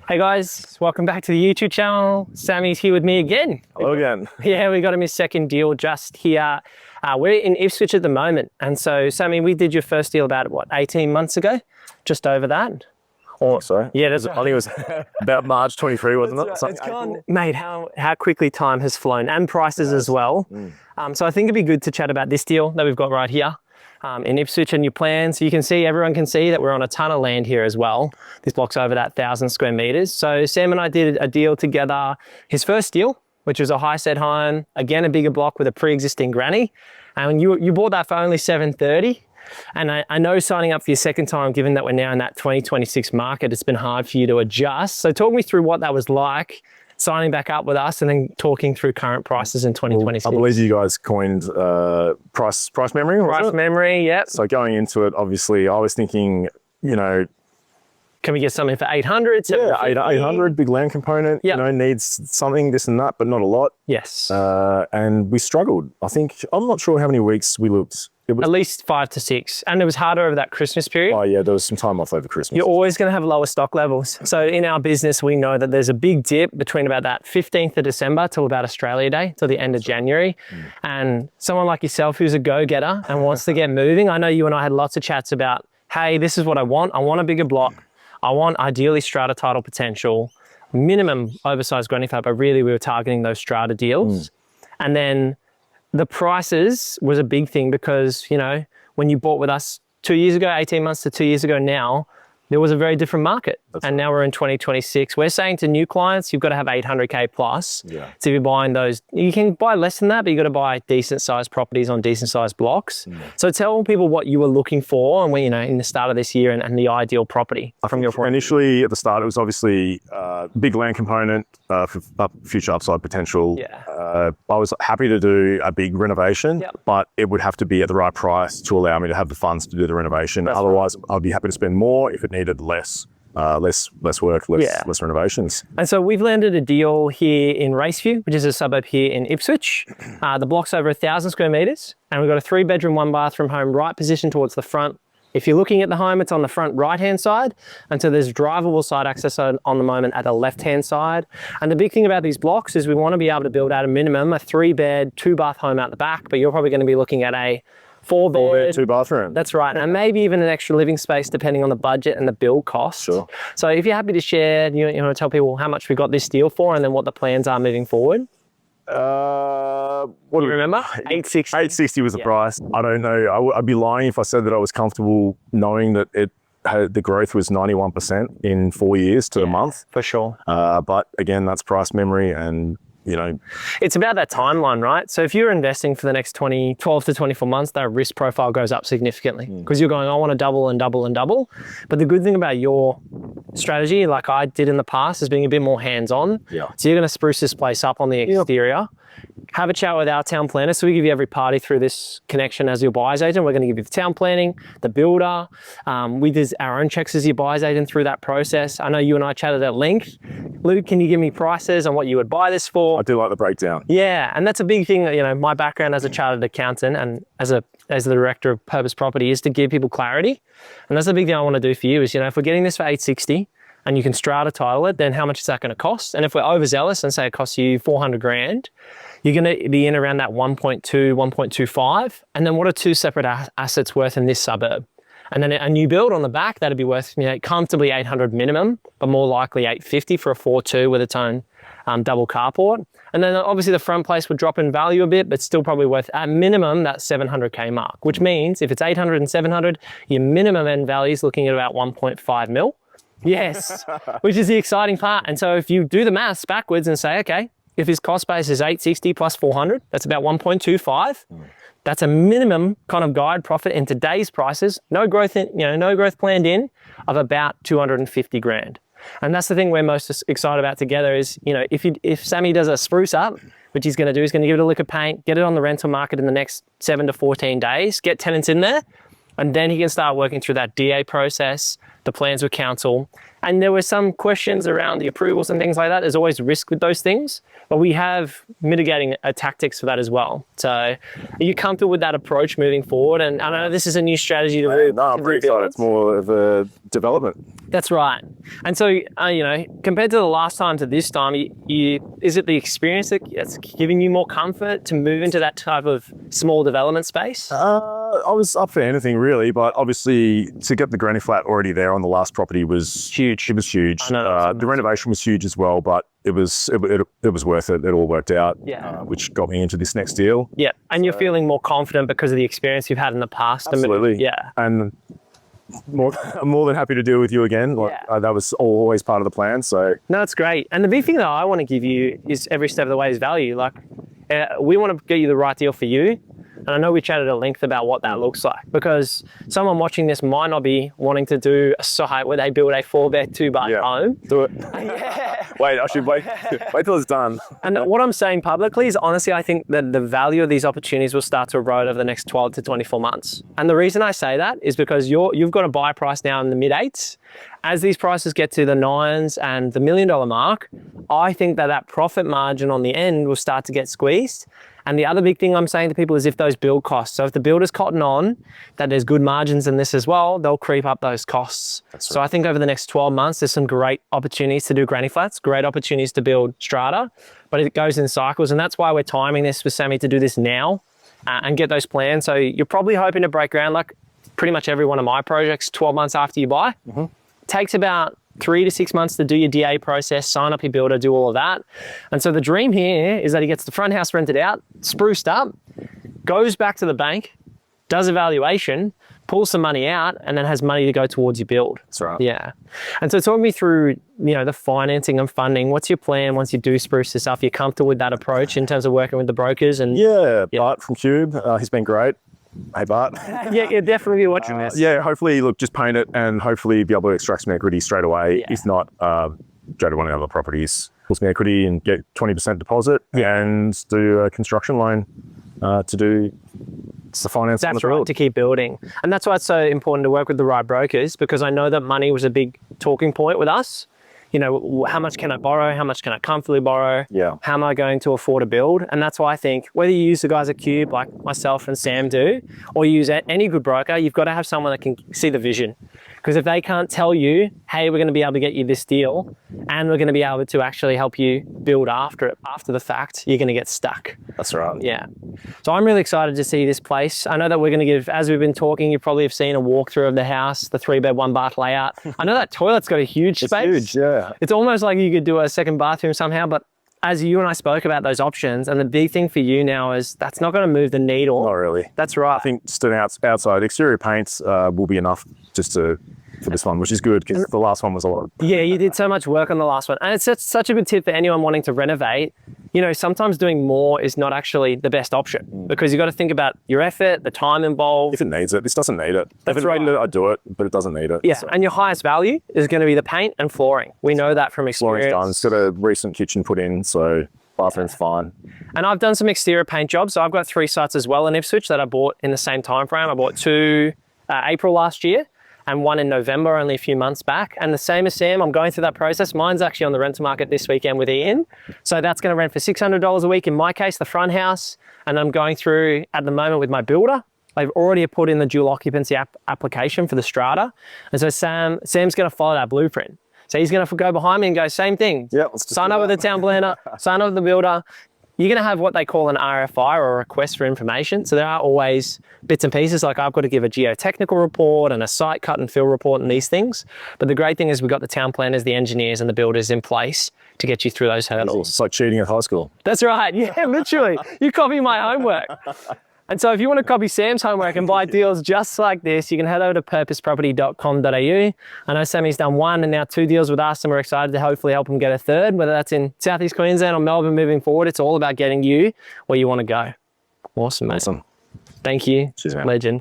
Hey guys, welcome back to the YouTube channel. Sammy's here with me again. Hello again. Yeah, we got him his second deal just here. We're in Ipswich at the moment. And so, Sammy, we did your first deal about, what, 18 months ago? Just over that? Or so. Yeah, that's I think it was about March 23, wasn't it? It's gone, mate, how quickly time has flown, and prices as well. So I think it'd be good to chat about this deal that we've got right here. In Ipswich and your plans. So you can see, everyone can see that we're on a ton of land here as well. This block's over that 1,000 square meters. So Sam and I did a deal together, his first deal, which was a high set home, again, a bigger block with a pre-existing granny. And you bought that for only $730. And I know signing up for your second time, given that we're now in that 2026 market, it's been hard for you to adjust. So talk me through what that was like, signing back up with us and then talking through current prices in 2026. Well, I believe you guys coined price memory. Price memory, yep. So going into it, obviously, I was thinking, you know, can we get something for 800? Yeah, 800, big land component, you know, needs something, this and that, but not a lot. Yes. And we struggled. I'm not sure how many weeks we looked. It was at least 5 to 6. And it was harder over that Christmas period. Oh yeah, there was some time off over Christmas. You're always going to have lower stock levels. So in our business, we know that there's a big dip between about that 15th of December till about Australia Day, till the end of January. And someone like yourself who's a go-getter and wants to get moving, I know you and I had lots of chats about, hey, this is what I want. I want a bigger block. I want ideally strata title potential, minimum oversized granny flat, but really we were targeting those strata deals. And then the prices was a big thing because, you know, when you bought with us 2 years ago, 18 months to 2 years ago now, there was a very different market. And now we're in 2026. We're saying to new clients, you've got to have 800K plus. Yeah. So if you're buying those, you can buy less than that, but you've got to buy decent sized properties on decent sized blocks. So tell people what you were looking for and when, you know, in the start of this year and the ideal property from your point. Initially at the start, it was obviously big land component for future upside potential. I was happy to do a big renovation, but it would have to be at the right price to allow me to have the funds to do the renovation. Otherwise, I'd be happy to spend more if it needed less work, less renovations. And so we've landed a deal here in Raceview, which is a suburb here in Ipswich. The block's over 1,000 square meters, and we've got a 3-bedroom, 1-bathroom home right positioned towards the front. If you're looking at the home, it's on the front right-hand side, and so there's drivable side access on the moment at the left-hand side. And the big thing about these blocks is we want to be able to build at a minimum a 3-bed, 2-bath home out the back, but you're probably going to be looking at a 4-bed, 2-bathroom. That's right, and maybe even an extra living space depending on the budget and the build cost. Sure. So if you're happy to share, you want to tell people how much we got this deal for and then what the plans are moving forward. What do you remember? 860. 860 was the price. I don't know. I'd be lying if I said that I was comfortable knowing that the growth was 91% in 4 years to the month. For sure. But again, that's price memory and, you know, it's about that timeline, right? So if you're investing for the next 12 to 24 months, that risk profile goes up significantly because you're going, I want to double and double and double. But the good thing about your strategy, like I did in the past, is being a bit more hands-on. So you're going to spruce this place up on the exterior. Have a chat with our town planner. So we give you every party through this connection as your buyer's agent. We're going to give you the town planning, the builder. We did our own checks as your buyer's agent through that process. I know you and I chatted at length. Luke, can you give me prices on what you would buy this for? I do like the breakdown. Yeah, and that's a big thing. You know, my background as a chartered accountant and as the director of Purpose Property is to give people clarity. And that's the big thing I want to do for you is, you know, if we're getting this for 860 and you can strata title it, then how much is that going to cost? And if we're overzealous and say it costs you 400 grand, you're going to be in around that 1.2, 1.25. And then what are 2 separate assets worth in this suburb? And then a new build on the back, that'd be worth, you know, comfortably 800 minimum, but more likely 850 for a 4.2 with its own double carport. And then obviously the front place would drop in value a bit, but still probably worth at minimum that 700K mark, which means if it's 800 and 700, your minimum end value is looking at about 1.5 mil. Yes, which is the exciting part. And so if you do the maths backwards and say, okay, if his cost base is 860 plus 400, that's about 1.25. That's a minimum kind of guide profit in today's prices. No growth no growth planned in of about 250 grand. And that's the thing we're most excited about together is, you know, if Sammy does a spruce up, which he's going to do, he's going to give it a lick of paint, get it on the rental market in the next 7 to 14 days, get tenants in there, and then he can start working through that DA process, the plans with council. And there were some questions around the approvals and things like that. There's always risk with those things, but we have mitigating tactics for that as well. So are you comfortable with that approach moving forward? And I know this is a new strategy to move. No, I'm pretty excited. It's more of a development. That's right. And so, you know, compared to the last time to this time, is it the experience that's giving you more comfort to move into that type of small development space? I was up for anything really, but obviously to get the granny flat already there on the last property was huge. It was huge. The renovation was huge as well, but it was worth it. It all worked out, which got me into this next deal. Yeah, and you're feeling more confident because of the experience you've had in the past. Absolutely. Yeah. And I'm more than happy to deal with you again. That was always part of the plan. So no, it's great. And the big thing that I want to give you is every step of the way is value. Like we want to get you the right deal for you. And I know we chatted at length about what that looks like, because someone watching this might not be wanting to do a site where they build a 4-bed, 2-bath home. Do it. Wait, I should wait till it's done. And what I'm saying publicly is, honestly, I think that the value of these opportunities will start to erode over the next 12 to 24 months. And the reason I say that is because you've got a buy price now in the mid-8s. As these prices get to the 9s and the $1 million mark, I think that profit margin on the end will start to get squeezed. And the other big thing I'm saying to people is if those build costs, so if the builder's cotton on that there's good margins in this as well, they'll creep up those costs. That's right. So I think over the next 12 months, there's some great opportunities to do granny flats, great opportunities to build strata, but it goes in cycles. And that's why we're timing this with Sammy to do this now and get those plans. So you're probably hoping to break ground like pretty much every one of my projects 12 months after you buy. Mm-hmm. Takes about 3 to 6 months to do your DA process, sign up your builder, do all of that. And so the dream here is that he gets the front house rented out, spruced up, goes back to the bank, does a valuation, pulls some money out, and then has money to go towards your build. That's right. Yeah. And so talk me through, you know, the financing and funding. What's your plan once you do spruce this up? You're comfortable with that approach in terms of working with the brokers? And Bart from Cube, he's been great. Hey, Bart. Yeah, you'll definitely be watching this. Yeah, hopefully, look, just paint it and hopefully be able to extract some equity straight away. Yeah. If not, go to one of the other properties, pull some equity and get 20% deposit and do a construction loan to do the finance. That's right, to keep building. And that's why it's so important to work with the right brokers, because I know that money was a big talking point with us. You know, how much can I borrow? How much can I comfortably borrow? Yeah. How am I going to afford to build? And that's why I think whether you use the guys at Cube like myself and Sam do, or you use any good broker, you've got to have someone that can see the vision. Because if they can't tell you, hey, we're going to be able to get you this deal and we're going to be able to actually help you build after the fact, you're going to get stuck. That's right. Yeah. So I'm really excited to see this place. I know that we're going to give, as we've been talking, you probably have seen a walkthrough of the house, the 3-bed, 1-bath layout. I know that toilet's got a huge space. It's huge, yeah. It's almost like you could do a second bathroom somehow, but as you and I spoke about those options, and the big thing for you now is that's not going to move the needle. Not really. That's right. I think just an outside exterior paints will be enough just for this one, which is good because the last one was a lot. Yeah, you did so much work on the last one. And it's such a good tip for anyone wanting to renovate. You know, sometimes doing more is not actually the best option because you've got to think about your effort, the time involved. If it needs it, this doesn't need it. That's if it needed it, I'd do it, but it doesn't need it. Yeah, so. And your highest value is going to be the paint and flooring. We know that from experience. Flooring's done. It's got a recent kitchen put in, so bathroom's fine. And I've done some exterior paint jobs. So I've got 3 sites as well in Ipswich that I bought in the same time frame. I bought 2 April last year and 1 in November, only a few months back. And the same as Sam, I'm going through that process. Mine's actually on the rental market this weekend with Ian. So that's going to rent for $600 a week in my case, the front house. And I'm going through at the moment with my builder. I've already put in the dual occupancy application for the strata. And so Sam's going to follow that blueprint. So he's going to go behind me and go, same thing. Yeah, sign up with the town planner, sign up with the builder. You're going to have what they call an RFI or a request for information. So there are always bits and pieces, like I've got to give a geotechnical report and a site cut and fill report and these things. But the great thing is we've got the town planners, the engineers and the builders in place to get you through those hurdles. It's like cheating at high school. That's right. Yeah, literally. You copy my homework. And so if you want to copy Sam's homework and buy deals just like this, you can head over to purposeproperty.com.au. I know Sammy's done 1 and now 2 deals with us, and we're excited to hopefully help him get a 3rd, whether that's in Southeast Queensland or Melbourne moving forward. It's all about getting you where you want to go. Awesome, mate. Awesome. Thank you. Cheers, man. Legend.